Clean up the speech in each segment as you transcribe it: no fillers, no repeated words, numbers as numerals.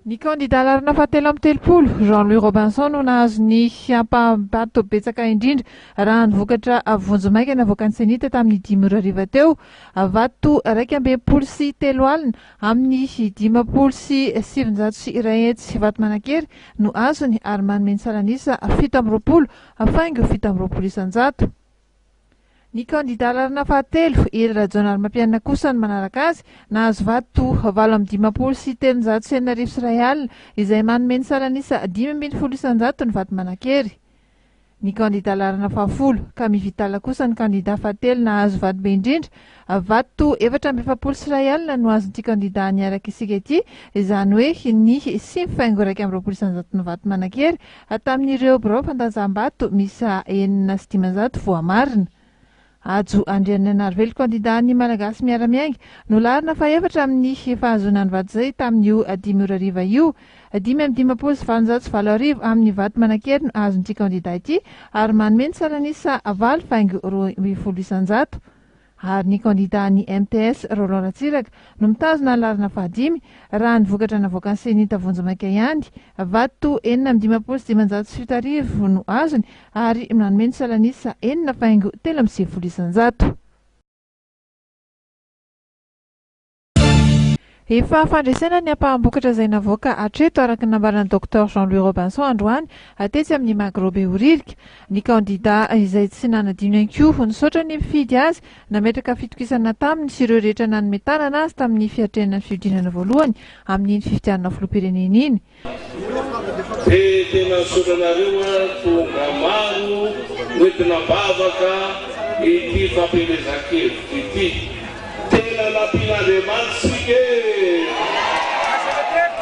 Ny candidat larina fahatelo amby telopolo Jean-Louis Robinson no nahazo ny ampahato betsaka indrindra raha nivokatra vonjomaika navoaka ny senita tamin'ny 10 teo vato 203 alina amin'ny 501 vato manakery no azony ary manome ny salanisa 720 afaingo 720 isanjato. Ny candidat larina fahatelo Ely Rajaonarimampianina kosa ny manaraka azy nahazo vato 8,390 alina izay manome ny salanisa 5,10 isanjato ny vato manakery. Ny candidat larina fahafolo Camille Vital kosa ny candidat fahatelo nahazo vato be indrindra vato 470 alina no azon'ity candidat niaraka isika ity izany hoe ny 5,20 isanjato ny vato manakery tamin'ireo birao fandanjam-bato misy 9,500 voamarina. Ajo Andriananarivelo candidat ny malagasy miara-miainga no larina faefatra amin'ny fahazonany vato zay tamin'io 10 io 5,20 amin'ny vato manakery no azon'ity candidat ity ary manome ny salanisa 8,20 isanjato. Ary ny candidat ny MTS Roland Ratsiraka no mitazona ny larina fahadimy raha nivokatra navoaka ny senita vonjomaika ihany vato 4,907 no azony ary manome ny salanisa 4,13 isanjato. Efa fandresena ny ampahambokatra izay navoaka hatreto araka ny nambarana Dr Jean-Louis Robinson androany atetsy amin'ny Magrobe Oririka. Ny candidat izay tsy nanadino ankoho nisaotra ny mifidy azy nametraka fitokisana taminy sy ireo rehetra nanome tanana azy tamin'ny fiatrenan'ny fiodinana voalohany amin'ny fifidianana filoham-pirenena iny. Tena nisaotra nareo tonga maro noentina bavaka ity fampielezan-kevitra ity. Tena nampian'Andriamanitsika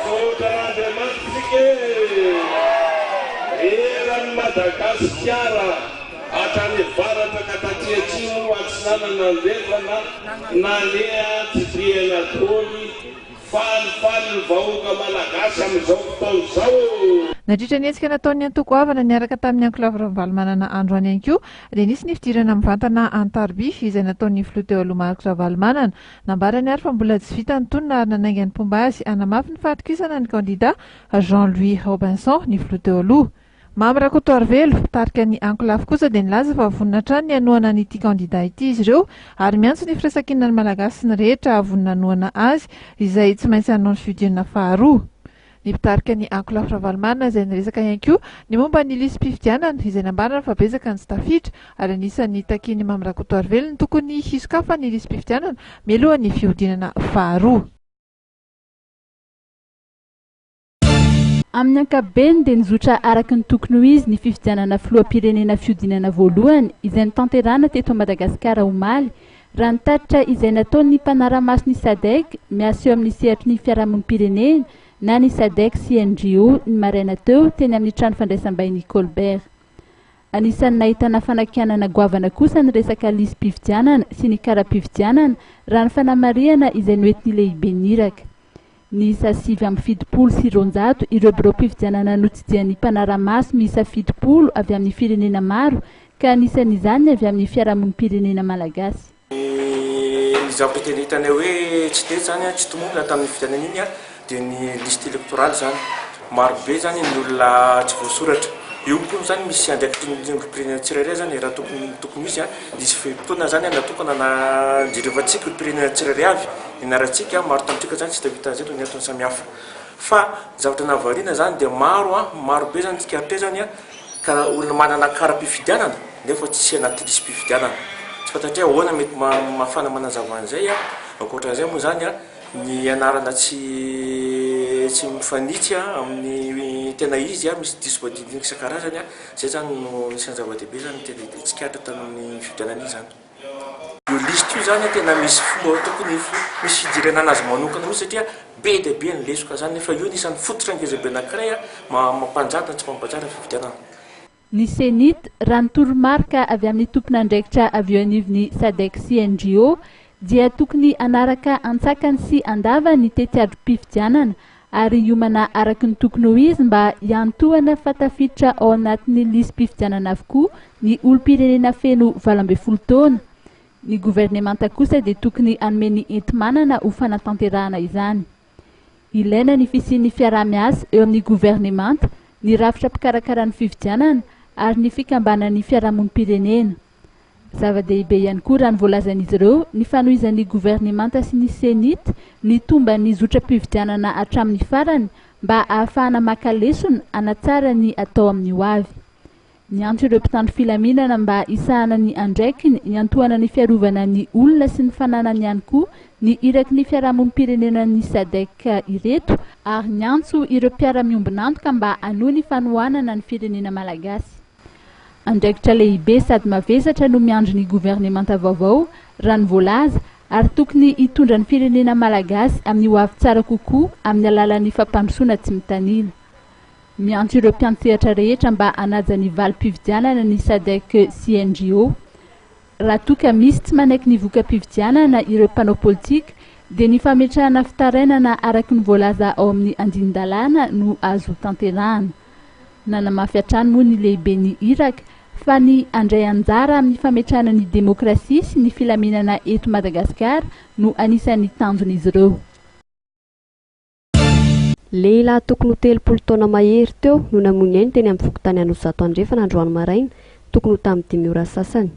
Sotraan'Andriamanitsika eran'ny Madagasikara hatrany varatra ka taty atsimo atsinana nandrefana nalea tsitriana tony falifaly ny vahoaka malagasy amin'izao fotoana izao. Nadritra ny hetsika nataon'ny antoko avana niaraka tamin'ny ankilavy Ravalomanana androany ihany koa dia nisy ny fidirana mivantana Antarby izay nataon'ny filoha teo aloha Marc Ravalomanana nambarany ary fa mbola tsy vita ny tonona ary nanainga ny pomba azy hanamafy ny fahatokisana ny candidat Jean-Louis Robinson ny filoha teo aloha. Mamrakotoarvelo tarika ny ankilavy kosa dia nilaza fa vonina hatrany ny anoana n'ity candidat ity izy ireo ary miantso ny firaisankina ny malagasy sy ny rehetra vonina anoana azy izay tsy maintsy hanao ny fiodinana faharoa. Ny mpitarika ny ankilavy Ravalomanana izay niresaka ihany koa ny momba ny lisam-pifidianana izay nambarana fa betsaka ny tsy tafiditra ary anisan'ny takiany Mamrakotoarvelo ny tokony hisokafa ny lisam-pifidianana mialohan'ny fiodinana faharoa. Amin'ny ankapobeny dia nizotra araka ny tokony ho izy ny fifidianana filoham-pirenena fiodinana voalohany izay nitanterahana teto Madagasikara omaly raha nitaritra izay nataon'ny mpanara-masony SADC miasa eo amin'ny sehatry ny fiarahamonim-pirenena na ny SADC CNGO ny maraina teo teny amin'ny trano fandraisam-bahiny Colbert. Anisan'ny nahitana fanakianana goavana kosa ny resaka lisam-pifidianana sy ny kara-pifidianana raha ny fanamariana izay noentin'ny lehibe niraka. Ny isa 7,70 sy 900 ireo birao mpifidianana notsidian'ny mpanara-maso miisa 70 avy amin'ny firenena maro ka anisan'izany avy amin'ny fiarahamonim-pirenena malagasy. Ny zavatra tena hitana hoe tsy tetsy zany tsy tomombona tamin'ny fifidianana iny dia ny liste électorale zany maro be zany ny olona tsy voasoratra. Io koa zany misy andraikitry tsirairay zany raha tokony misy misy fotoana zany natokana na jerevantsika pirenena tsirairay avy inarantsika maro tamintsika zany tsy tavita zeto ny antony samihafa fa zavatra navarina zany dia maro be zany tsikaritray zany ka olona manana kara-pifidianana nefa tsy anaty lisam-pifidianana tsy fantatry ahoana mety mafana manazava an'izay ankoatran'izay moa zany ny anarana tsy mifanitsy amin'ny tena izy misy diso voadidina isan-karazany zay zany no isan'ny zava-dehibe zany tena tsikatra tamin'ny fifidianana iny zany. Io liste io zany tena misy fomba tokony misy fidirana azy manokana mihitsy satria be dia be ny lesoka zany nefa io nisan'ny fototra angezabe anankiray mampanjata tsy mampanjara fifidianana. Ny senit raha ny toromarika avy amin'ny tompon'andraikitra avy eo anivon'ny SADC CNGO dia tokony anaraka antsakany sy andava ny tetiadrom-pifidianana ary hiomana araky ny tokony ho izy mba hiantohana fatafiditra ao anatin'ny lisam-pifidianana avokoa ny olom-pirenena feno 12 taona. Ny gouvernemanta kosa dia tokony hanome ny enti-manana ho fanatanterahana izany. ilaina ny fisian'ny fiaraha-miasa eo amin'ny governemanta, ny rafitra mpikarakarany fividianana ary ny fikambanan'ny fiarahamonim-pirenena. Zava-dehibe ihany koa raha ny voalazan'izy ireo ny fanohizan'ny governemanta sy ny senita ny tomba ny zotra-pividianana hatramin'ny farany mba ahafahana maka lesona hanatsara ny atao amin'ny ho avy. Niantso ireo mpitandro filaminana mba isahana ny andraikiny niantohana ny fiarovana ny olona sy ny fananany ihany koa ny iraky ny fiarahamonim-pirenena ny SADC ireto ary niantso ireo mpiara-miombonantoka mba hanohy ny fanohanana ny firenena malagasy. Andraikitra lehibe sady mavesatra no miandro ny governemanta vaovao raha ny voalaza ary tokony hitondra ny firenena malagasy amin'ny ho avy tsara kokoa amin'ny alalan'ny fampandrosoana tsy mitanila. Miantso ireo mpiantsehatra rehetra mba hanaja ny valim-pividianana ny SADC sy NGO. Raha toka misy tsy manaiky ny voka-pividianana ireo mpanao politika dia ny fametrahana fitarainana araky ny voalaza ao amin'ny andindalana no azo tanterahana. Nanamafy hatrany moa ny lehibe ny Iraka fa ny andray anjara amin'ny fametrahana ny demokrasia sy ny filaminana eto Madagasikara no anisan'ny tanjon'izy ireo. Lehilahy tokony ho 30 taona mahery teo no namono eny teny amin'ny fokontany Anosizato Andrefana androany maraina, tokony ho tamin'ny 5 ora sasany.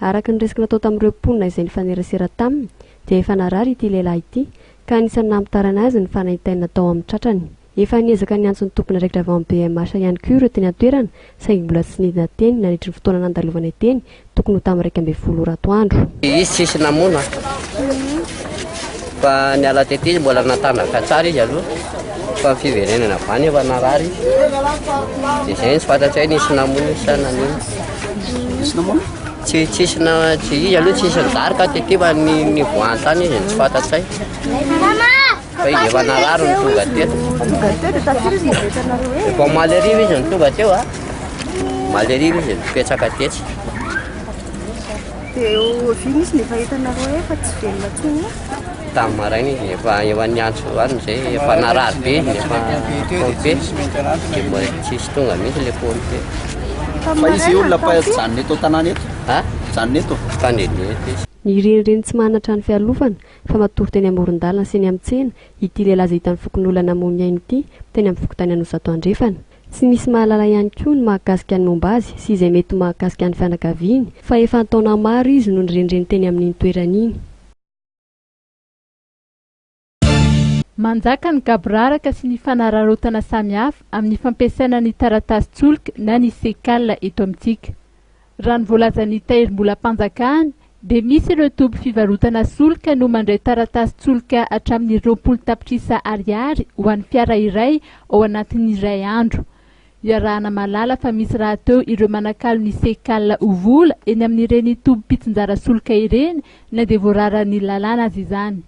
Araka ny resaka natao tamin'ireo mponina izay nifanerasera taminy dia efa narary ity lehilahy ity ka anisan'ny namotarana azy ny fanaitaina natao amin'ny tratrany. Efa niezaka ny antsony tompony raikitra avy amin'ny BMH ihany koa ireo teny an-toerana saingy mbola tsy nidina teny nandritry ny fotoana nandalovana teny tokony ho tamin'ny 2 ora atoandro. Izy tsisy namono fa niala tety izy mbola natanaka tsara izy aloha fa fiverenana avany efa narary dia izay ny tsy fantatry hoe nisy namono sana tsisy izy aloha tsisy nidarika tety fa ny voantany izy tsy fantatry fa izy efa narary ny tonga teto. Efa malerivo izy ny tonga teo malerivo izy nipetraka tetsy. Dia oviana izy nefa hitanareo efa tsy velona tsony tamin'ny maraina izy efa niantso any zay efa narary be izy efa pompe dia mbola tsisy tonga mihitsy le pompe. Fa izy olona pa janona eto tanàna eto? Janona eto? Tanety izy. Ny renireny tsy manatra ny fialofana fa matory teny amoron-dalana sy ny amin'ny tsena ity lehilahy izay hitan'ny fokon'olona namono ainy ity teny amin'ny fokontany Anosizato Andrefana. Tsy misy mahalala ihany koa ny mahakasika ny momba azy sy izay mety mahakasika ny fianakaviany fa efa taona maro izy no nirenireny teny amin'iny toeran'iny. Manjaka ny gabraraka sy ny fanararotana samihafa amin'ny fampiasana ny taratasy tsolika na ny sekala eto amintsika. Raha ny voalazan'ny taherim-bola-panjakana dia misy ireo tompy fivarotana solika no mandray taratasy tsolika hatramin'ny 20 tapitrisa ariary ho an'ny fiara iray ao anatin'ny iray andro. Iarahana malala fa misy raha teo ireo manakalo ny sekala ho vola eny amin'ireny tompim-pitsinjara solika ireny na dia voararany lalàna azy izany.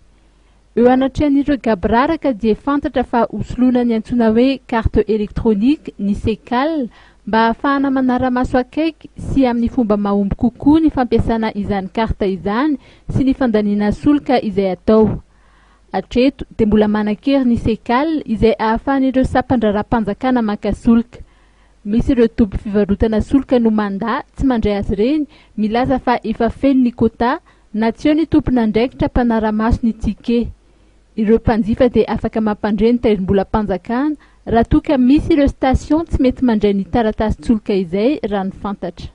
Eo anatrehan'ireo gabraraka dia fantatra fa hosolona ny antsoina hoe carte électronique ny sekala mba ahafahana manara-maso akaiky sy amin'ny fomba mahomby kokoa ny fampiasana izany karta izany sy ny fandaniana solika izay atao. Hatreto dia mbola manan-kery ny sekala izay ahafahan'ireo sampandraram-panjakana maka solika. Misy ireo tompy fivarotana solika no mandaa tsy mandray azy ireny milaza fa efa feno ny kôta na tsy eo ny tompon'andraikitra mpanara-maso ny tike. Ireo mpanjifa dia afaka mampandray ny taherim-bola-panjakana raha toka misy ireo station tsy mety mandray ny taratasy tsolika izay raha ny fantatra.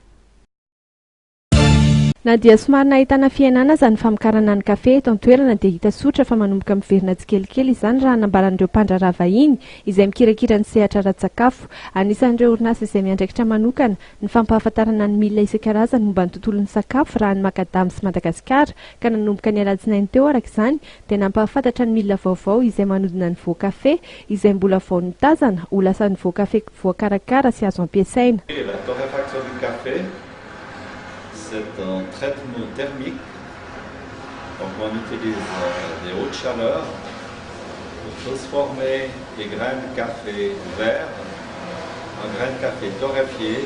Na dia somary nahitana fiainana izany famokarana ny kafe eto an-toerana dia hita sotra fa manomboka miverina tsikelikely izany raha nambaran'ireo mpandraraha vahiny izay mikirakira ny sehatra ara-tsakafo. Anisan'ireo orinasa izay miandraikitra manokana ny fampahafantarana ny milina isan-karazany momba ny tontolon'ny sakafo raha ny Makadam sy Madagasikara ka nanomboka ny alatsinainy teo araka izany dia nampahafantatra ny milina vaovao izay manodina ny voan-kafe izay mbola vao nitazana ho lasa ny voan-kafe voakarakara sy azo ampiasaina. C'est un traitement thermique, donc on utilise des hautes chaleurs pour transformer les grains de café verts en grains de café torréfiés.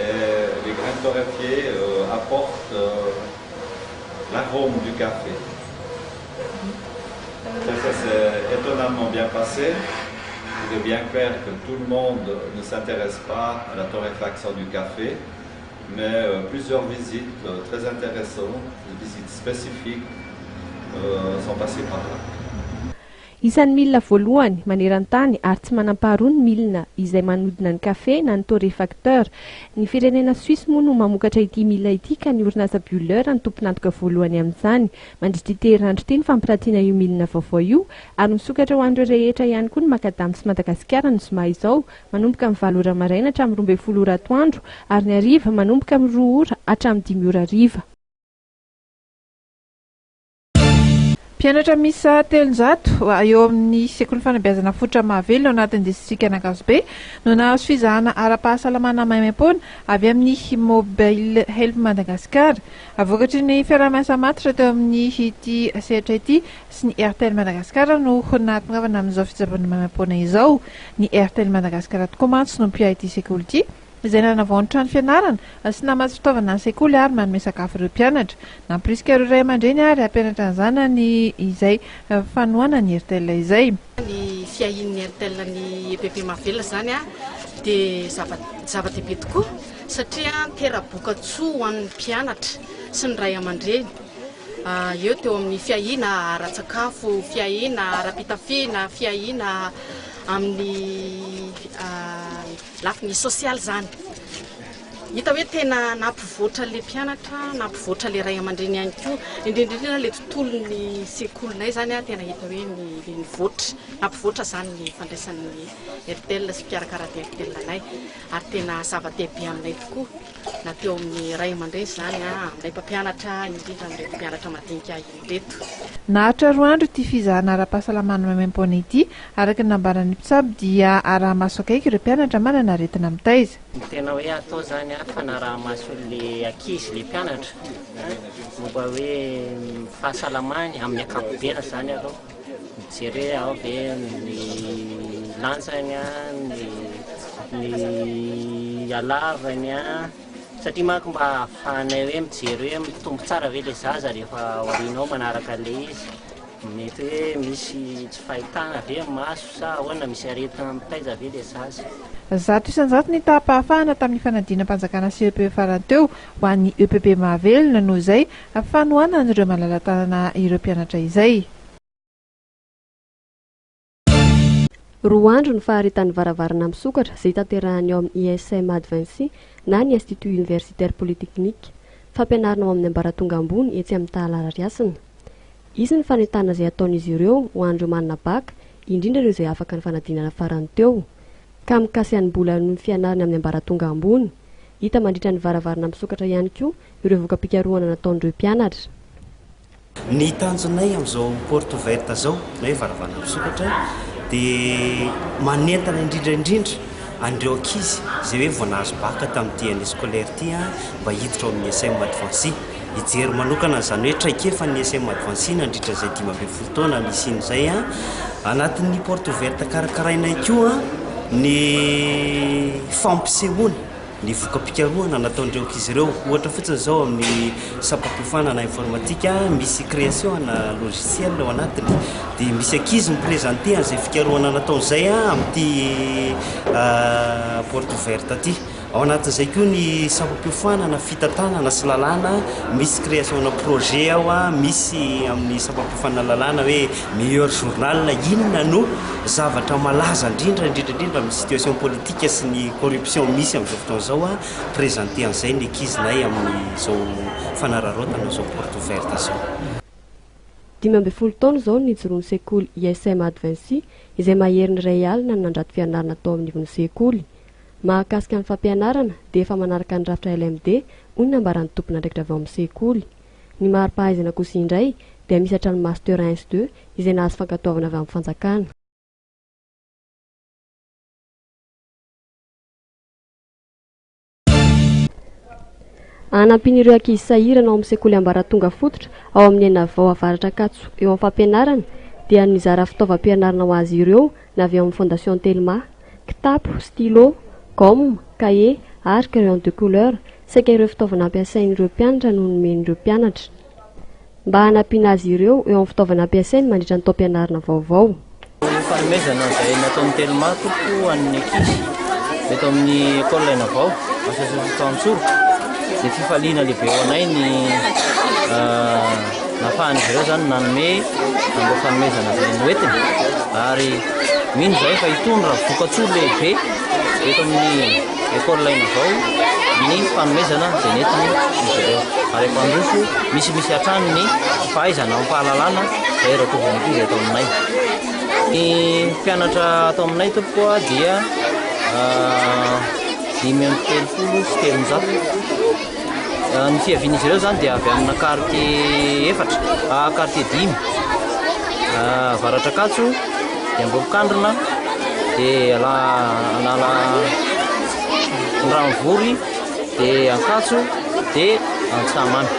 Et les grains torréfiés apportent l'arôme du café. Ça s'est étonnamment bien passé. Il est bien clair que tout le monde ne s'intéresse pas à la torréfaction du café. Mais plusieurs visites très intéressantes, des visites spécifiques sont passées par là. Isan'ny milina voalohany maneran-tany ary tsy manam-paharoa ny milina izay manodina ny kafe na ny torréfacteur. Ny firenena Suisse moa no mamokatra ity milina ity ka ny orinasa Buller ny tompon'antoka voalohany amin'izany. Mandritra ity herinandro ity ny fampiratiana io milina vaovao io ary misokatra ho an'ireo rehetra ihany koa ny Makadamy sy Madagasikara ny zoma izao manomboka amin'ny 7 ora maraina hatramin'ny 12 ora atoandro ary ny hariva manomboka amin'ny 2 ora hatramin'ny 5 ora hariva. Mpianatra misa 300 eo amin'ny sekoly fanabeazana fototra Mahavelona ao anatin'ny distrikt Anakazobe no nahazo fizahana ara-pahasalamana maimaim-poana avy amin'ny Mobile Help Madagasikara. Avokatry ny fiaraha-miasa matotra teo amin'ny ity sehatra ity sy ny RTL Madagasikara no natongavana amin'izao fitsaboana maimaim-poana izao. Ny RTL Madagasikara tokoa mantsy no mpia ity sekoly ity izay nanavao ny trano fianarana sy namatsy fitaovana ny sekoly ary manome sakafo ireo mpianatra. Nampirisika ireo ray aman-dreny ary hampianatra ny zanany izay fanoana ny RTL izay. Ny fiahin'ny RTL ny EPP Mahavelona zany dia zava-dehibe tokoa satria tera-boka-tsoa ho an'ny mpianatra sy ny ray aman-dreny. Eo teo amin'ny fiahina ara-tsakafo, fiahina ara-pitafiana, fiahina amin'ny lafiny sosialy zany. Hita hoe tena nampivoatra le mpianatra, nampivoatra le ray aman-dreny ihany koa. Indrindrindrina le tontolon'ny sekolinay zany tena hita hoe nivoatra, nampivoatra zany ny fandraisan'ny RTL sy mpiarakaraka RTL anay ary tena zava-dehibe aminay tokoa. Na teo amin'ny ray aman-dreny zany aminay mpampianatra, indrindra aminay mpianatra madinika ireto. Nahatra 2 andro ity fizahana ara-pahasalamana maimaim-poana ity araka ny nambaran'ny mpitsabo dia araha-maso akaiky ireo mpianatra manana aretina mitaiza. Tena hoe atao zany fanaraha-maso le ankizy le mpianatra momba hoe fahasalamany amin'ny ankapobeny zany aloha mijery ao be ny lanjany ny alavany satria manko mba ahafahanay hoe mijery hoe mitombo tsara ve le zaza rehefa hoarinao manaraka le izy. Mety hoe misy tsy fahitana ve maso sa ahoana misy aretina mitaiza ve le zaza. 100% ny tapa-ahafahana tamin'ny fanadina-panjakana CEP farany teo ho an'ny EPP Mahavelona noho izay fanoana an'ireo malala-tanana ireo mpianatra izay. 2 andro ny faharitan'ny varavarana misokatra izay tanterahany ao amin'ny ISM Advancy na ny Institut Universitaire Polytechnique fampianarana ao amin'ny ambaratonga ambony etsy amin'ny Tahalalariasina. Izy ny fanentana izay ataon'izy ireo ho an'ireo manana baka indrindra ireo izay afaka ny fanadinana farany teo ka mikasy an'ny bola ny fianarana amin'ny ambaratonga ambony. Hita mandritra ny varavarana misokatra ihany koa ireo voka-pikarohana nataon'ireo mpianatra. Ny tanjonay amin'izao porte ouverte zao na hoe varavarana misokatra dia manentana indrindra an'ireo ankizy izay hoe vao nahazo baka tamin'ity année scolaire ity mba hiditra ao amin'ny ISM Advancy. Hijery manokana zany hoe traikefa ny ISM Advancy nandritra izay 12 taona nisian'izay anatin'ny porte ouverte karakarainay koa ny fampisehoana ny voka-pikarohana nataon'ireo ankizy ireo. Ohatra fotsiny zao amin'ny sapam-piofanana informatika misy création na logiciel ao anatiny dia misy ankizy miprésente an'izay fikarohana nataon'izay amin'ity porte ouverte aty. Ao anatin'izay koa ny sapam-piofanana fitantanana sy lalàna, misy création na projet ao misy amin'ny sapam-piofanana lalàna hoe meilleur journal inona no zavatra malaza indrindra amin'ny situation politique sy ny corruption misy amin'izao fotoana zao présenté an'izay ny ankizinay amin'izao fanararotana zao porte ouverte zao. 12 taona zao nijoroan'ny sekoly ISM Advancy izay mahery ny ray alina ny nandrato fianarana tao amin'ny ivon'ny sekoly. Mahakasika ny fampianarana dia efa manaraka ny rafitra LMD hoy ny nambaran'ny tompona andraikitra avy ao amin'ny sekoly. Ny mari-pahaizana kosa indray dia misy hatramin'ny master 1 sy 2 izay nahazo fankatoavana avy amin'ny fanjakana. Anampin'ireo ankizy sahirana ao amin'ny sekoly ambaratonga fototra ao amin'ny Enavao avaratra Katso eo amin'ny fampianarana dia nizara fitaovam-pianarana ho azy ireo na avy amin'ny Fondation Telma, kitapo, stylo, gomme, cahier ary crayon de couleur saika ireo fitaovana ampiasain'ireo mpianatra no nomen'ireo mpianatra. Mba hanampiana azy ireo eo amin'ny fitaovana ampiasainy mandritra ny taom-pianarana vaovao. Fanomezana izay nataon'ny Telma toko an'ny ankizy eto amin'ny école Enavao Association Tantsoro dia fifaliana lehibe ao anay ny nafahan'izy ireo zany nanome mba fanomezana zay noentiny ary mino zay fa hitondra voka-tsoa lehibe eto amin'ny école laina zao ny fanomezana zay nentiny izy ireo ary mpandrofo misy hatrany ny fahaizana ampahalalana zay ratovanykizy atao aminay. Ny mpianatra atao aminay tompokoa dia 530 sy 300. Ny fiavian'izy ireo zany dia avy amina quartier 4 quartier 5 Varatra Katso dia Ambovokandrona dia Anala Andranvory dia Ankatso dia Antsamana.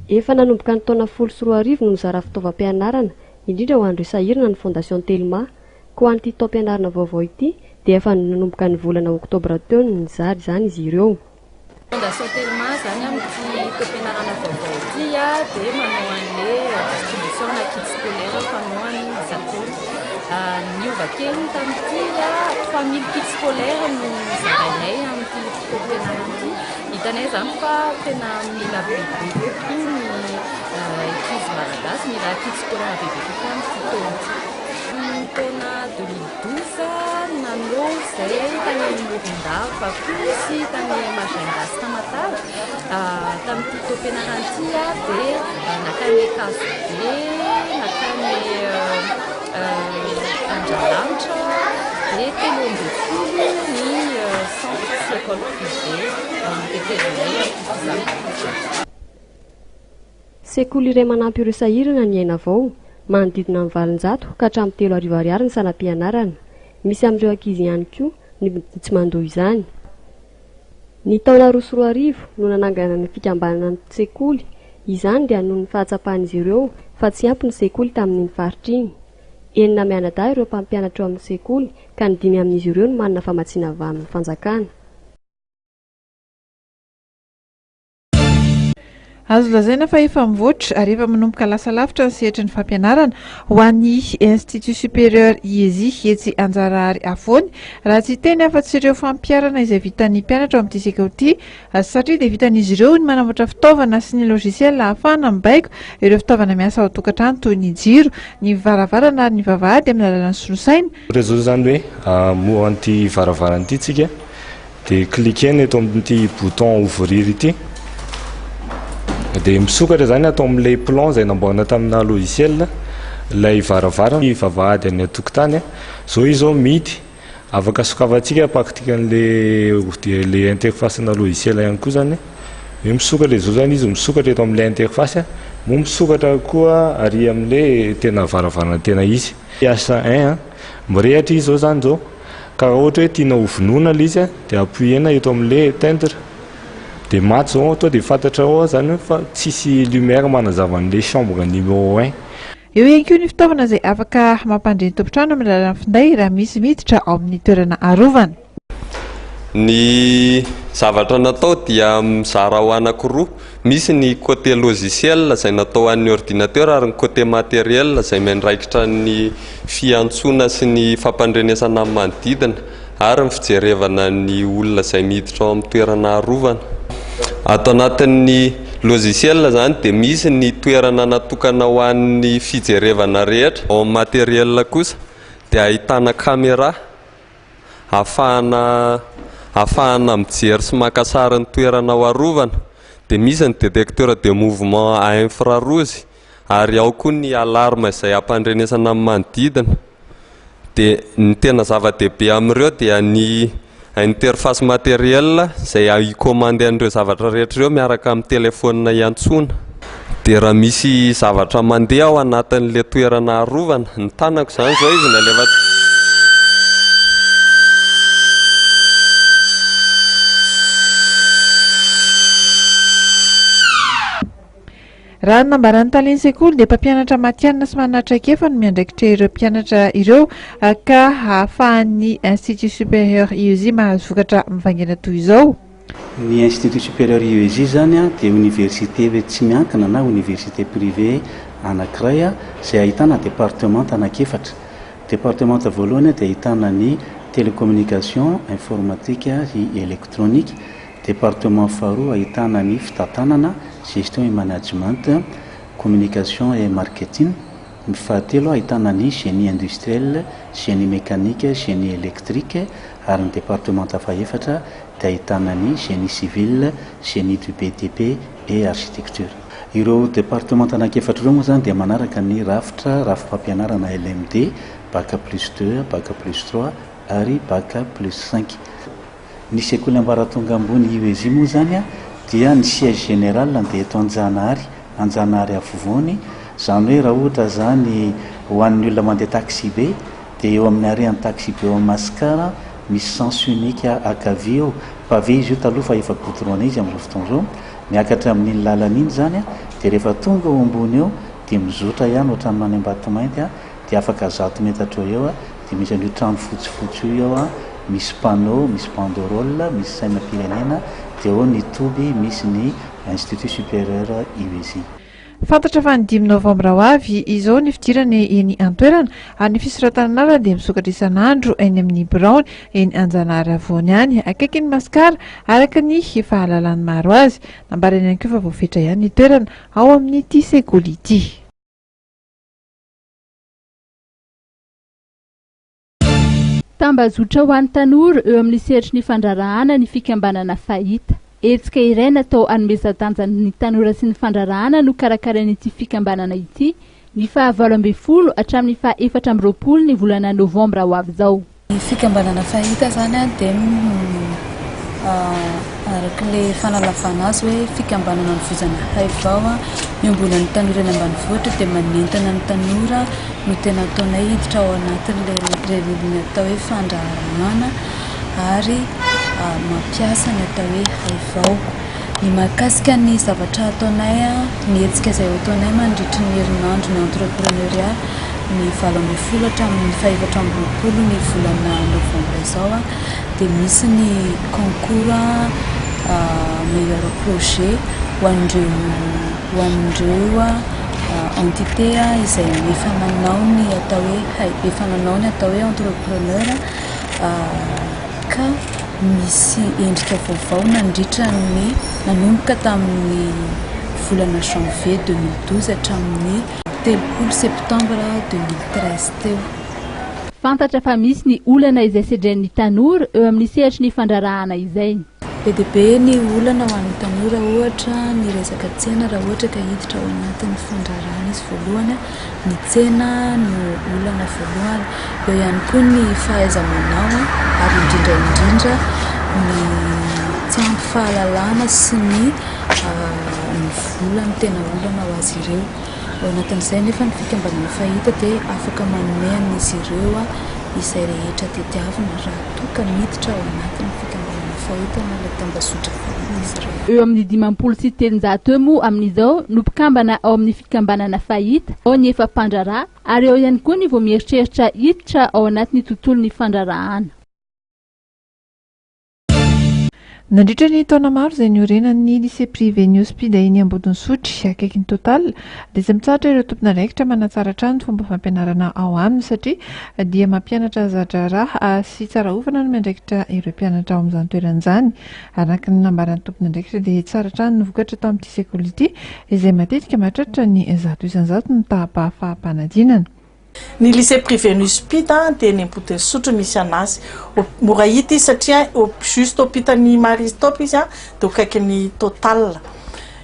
Efa nanomboka ny taona 14 no mizara fitaovam-pianarana indrindra ho andro sahirana ny Fondation Telma ko an'ity taom-pianarana vaovao ity dia efa nanomboka ny volana Oktobra teo ny nizary zany izy ireo. Fondation Telma zany amin'ity taom-pianarana vaovao ity dia manao an'le distribution na kit scolaire fanoany zakoly. Niova kely tamin'ity 3000 kit scolaire no zarainay amin'ity taom-pianarana ity. Hitanay zany fa tena mila bebe kokoa ny ankizy malagasy mila kit scolaire bebe kokoa amin'ity taona ity. Taona 2012 nanao zay tany Morindava sy tany Majunga sy Tamatave tamin'ity taom-pianarana ity dia nakany Kazobe, nakany Andralanitra dia telo ambin'ny folo ny centre sy école privée tetezinay izany. Sekoly iray manampy ireo sahirana ny aina vao manodidina amin'ny 700 ka hatramin'ny 3,000 ariary ny sanam-pianarana. Misy amin'ireo ankizy ihany koa ny tsy mandoa izany. Ny taona 2014 no nanangana ny fikambanana ny sekoly. Izany dia noho ny fahatsapahan'izy ireo fa tsy ampy ny sekoly tamin'ny faritra iny. 9 mianadahy ireo mpampianatra ao amin'ny sekoly ka ny 5 amin'izy ireo no manana famatsiana avy amin'ny fanjakana. Azo lazaina fa efa mivoatra ary efa manomboka lasa lavitra ny sehatry ny fampianarana ho an'ny Institut Supérieur IESI etsy Anjarahary Afony raha tsy teny afa-tsy ireo fampiarana izay vitan'ny mpianatra amin'ity sekoly ity satria dia vitan'izy ireo ny manamboatra fitaovana sy ny logiciel ahafahana mibaiko ireo fitaovana miasa ao an-tokantrano toy ny jiro, ny varavarana ary ny vavahady amin'ny alalan'ny solosaina. Réseau zany hoe mo an'ity varavarana ity tsika dia cliquer eto amin'ity bouton ouvrir ity. Dia misokatra zany atao amin'ilay plan izay namboarina tamina logiciel ilay varavarana ny vavahady any an-tokotany zao izy zao mihidy afaka sokavantsika praktikan'le interface-na logiciel ihany koa zany hoe misokatra izao zany izy misokatra eto amin'ilay interface mo misokatra koa ary amin'ilay tena varavarana tena izy. Piasa 1 mirehatra izy zao zany zao ka ohatra hoe tiana hovonoina ilay izy dia appuyer-na eto amin'ilay éteindre dia maty zao toa dia fantatra ao zany fa tsisy lumière manazava an'ilay chambre numéro 1. Eo ihany koa ny fitaovana izay afaka mampandreny tompotrano amin'ny alalan'ny finday raha misy miditra ao amin'ny toerana arovana. Ny zavatra natao dia mizara ho anankiroa. Misy ny côté logiciel izay natao an'ny ordinateur ary ny côté matériel izay mandraikitra ny fiantsoana sy ny fampandrenesana amin'ny manodidina ary ny fijerevana ny olona izay miditra ao amin'ny toerana arovana. Ato anatin'ny logiciel zany dia misy ny toerana natokana ho an'ny fijerevana rehetra. Ao amin'ny matériel kosa dia ahitana caméra ahafahana mijery sy maka sary ny toerana ho arovana. Dia misy ny détecteur de mouvement à infrarouge ary ao koa ny alarme izay hampandrenesana amin'ny manodidina. Dia ny tena zava-dehibe amin'ireo dia ny interface matériel izay hicommande an'ireo zavatra rehetra ireo miaraka amin'ny telefônina iantsoana. Dia raha misy zavatra mandeha ao anatin'ilay toerana arovana, ny tanako zany zao izy nalefa raha nambaran'ny taliany sekoly dia mpampianatra matianina sy manatraikefa no miandraikitra ireo mpianatra ireo ka ahafahan'ny Institut Supérieur IESI mahazo vokatra mivangana toy izao. Ny Institut Supérieur IESI zany dia université tsy miankina na université privée anankiray izay ahitana département anankiefatra. Département voalohany dia ahitana ny télécommunication, informatique sy électronique. Département faharoa ahitana ny fitantanana gestion et management, communication et marketing. Ny fahatelo ahitana ny génie industriel, génie mécanique, génie électrique, ary ny département hafa-efatra dia ahitana ny génie civil, génie du BTP et architecture. Ireo département anankefatra ireo moa zany dia manaraka ny rafim-pampianarana LMD, bac plus 2, bac plus 3 ary bac plus 5. Ny sekoly ambaratonga ambony UESI moa zany dia ny siège général dia eto Anjanahary afovoany. Zany hoe raha ohatra zany ho an'ny olona mandeha taxi be dia eo amin'ny arean'ny taxi be ao Mascara misy sens unique akavia eo. Pavé izy io taloha fa efa goudronné izy amin'izao fotoana izao. Miakatra amin'iny lalana iny zany dia rehefa tonga eo ambony eo dia mizotra ihany ohatran'ny any Ambatomainty dia afaka 100 metatra eo dia misy an'io trano fotsifotsy io eo misy panneau, misy banderole, misy sainam-pirenena dia eo ny toby misy ny Institut supérieur UESI. Fantatra fa ny 5 novambra ho avy izao ny fidirana eny an-toerana ary ny fisoratanana dia misokatra isan'andro eny amin'ny Brown eny Anjanahary avoany any akaiky ny Mascara araka ny fahalalan'ny maro azy. Nambarany ihany koa fa voafetra ihany ny toerana ao amin'ity sekoly ity. Tambazotra ho an'ny tanora eo amin'ny sehatry ny fandrarahana ny fikambanana fahita. Hetsika iray natao hanomezan-danja ny tanora sy ny fandrarahana no karakaraina ity fikambanana ity ny faha 20 hatramin'ny faha 4 ny volana novambra ho avy izao. Ny fikambanana fahita zany dia arak'ilay fanalavana azy hoe fikambanana novozana haivao miombona ny tanora any ambanivohitra dia manentana ny tanora no tena ataonay hiditra ao anatin'ilay reliliny atao hoe fandraharahana ary mampiasa ny atao hoe haivao. Ny mahakasika ny zavatra ataonay ny hetsika izay ataonay mandritry ny herinandro ny entrepreneuria ny 20 hatramin'ny faha 4 ny volana novambra izao dia misy ny concours meilleur projet ho an'ireo entité izay efa nanao ny atao hoe entrepreneur ka misy endrika vaovao nandritra ny nanomboka tamin'ny volana janvier 2012 hatramin'ny 3 septembre 2013 teo. Fantatra fa misy ny olana izay sedran'ny tanora eo amin'ny sehatry ny fandrarahana izay. Be dia be ny olana ho an'ny tanora ohatra ny resaka tsena raha ohatra ka hiditra ao anatin'ny fandrarahana izy voalohany ny tsena no olana voalohany. Eo ihany koa ny fahaiza-manao ary indrindra ny tsy ampy fahalalana sy ny volana tena olana ho azy ireo. Ao anatin'izay nefa ny fikambanana fahita dia afaka manome an'izy ireo izay rehetra tetiavina raha toa ka miditra ao anatin'ny fikambanana fahita na ilay tambazotra izy ireo. Eo amin'ny 5 sy 700 eo moa amin'izao no mpikambana ao amin'ny fikambanana fahita ao ny efa mpandraraha ary eo ihany koa ny vao mieritreritra hiditra ao anatin'ny tontolon'ny fandrarahana. Nandritra ny taona maro izay niorenan'ny lycée privé ny Hospida eny Ambodisotry akaiky ny total dia izay mitsahatra ireo tompon'andraikitra manatsara hatrany ny fomba fampianarana ao aminy satria dia mampianatra zadraraha sy tsara ovana no miandraikitra ireo mpianatra ao amin'izany toeran'izany. Araka ny nambaran'ny tompon'andraikitra dia tsara hatrany ny vokatra tao amin'ity sekoly ity izay matetika mahatratra ny 100 isan-jato ny tahapa-fahampanadinana. Ny lycée privé ny Hospida dia ny Ambodisotry misy anazy mora hita izy satria juste opitan'ny Maristop izy dia akaiky ny total.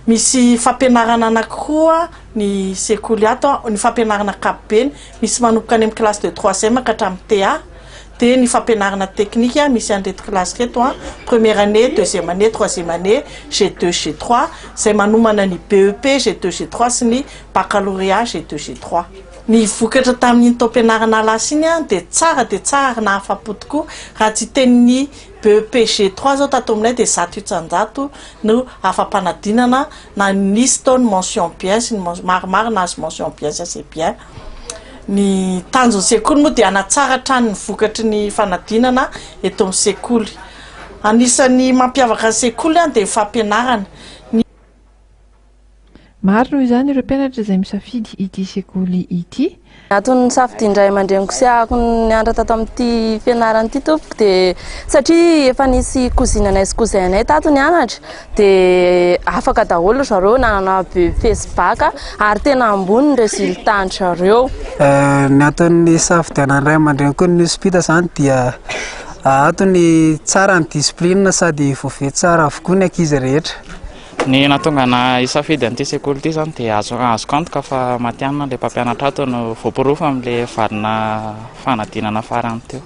Misy fampianarana anankiroa ny sekoly ato ny fampianarana ankapobeny misy manomboka any amin'ny classe de 3e ka hatramin'ny TA dia ny fampianarana teknika misy an'reto classe reto première année, deuxième année, troisième année, G2, G3 izay manomana ny BEP, G2, G3 sy ny baccalauréat G2, G3. Ny vokatra tamin'ny taom-pianarana lasy iny dia tsara na afa-po tokoa raha tsy tenin'ny BEP G3 zao tato aminay dia 100 isan-jato no afa-panadinana na nisy taony mention bien sy maromaro nazy mention bien ça c'est bien. Ny tanjon'ny sekoly moa dia anatsara hatrany ny vokatry ny fanadinana eto amin'ny sekoly. Anisan'ny mampiavaka ny sekoly dia fampianarana. maro noho izany ireo mpianatra izay misafidy ity sekoly ity. Antony safidiandray aman-dreny kosiahako niandra tato amin'ity fianarana ity tompoko dia satria efa nisy kozinanay sy kozainay tato nianatra dia afaka daholo zareo nanana BEP sy BAC ary tena ambony ny résultat zareo. Ny antony safidianandray aman-dreny koa ny hospita zany dia antony tsara ny discipline sady voafehy tsara avokoa ny ankizy rehetra. Ny nahatonga na isafidy an'ity sekoly ity zany dia azo antoka fa matianina ilay mpampianatra ato no voaporofo amin'ilay valina fanadinana farany teo.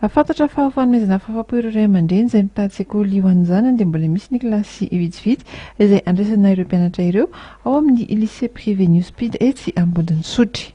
Afantatra fa ho fanomezana fahafapo ireo ray aman-dreny izay mitady sekoly ho an'ny zanany dia mbola misy ny kilasy vitsivitsy izay andraisana ireo mpianatra ireo ao amin'ny lycée privé New Speed etsy Ambodintsotry.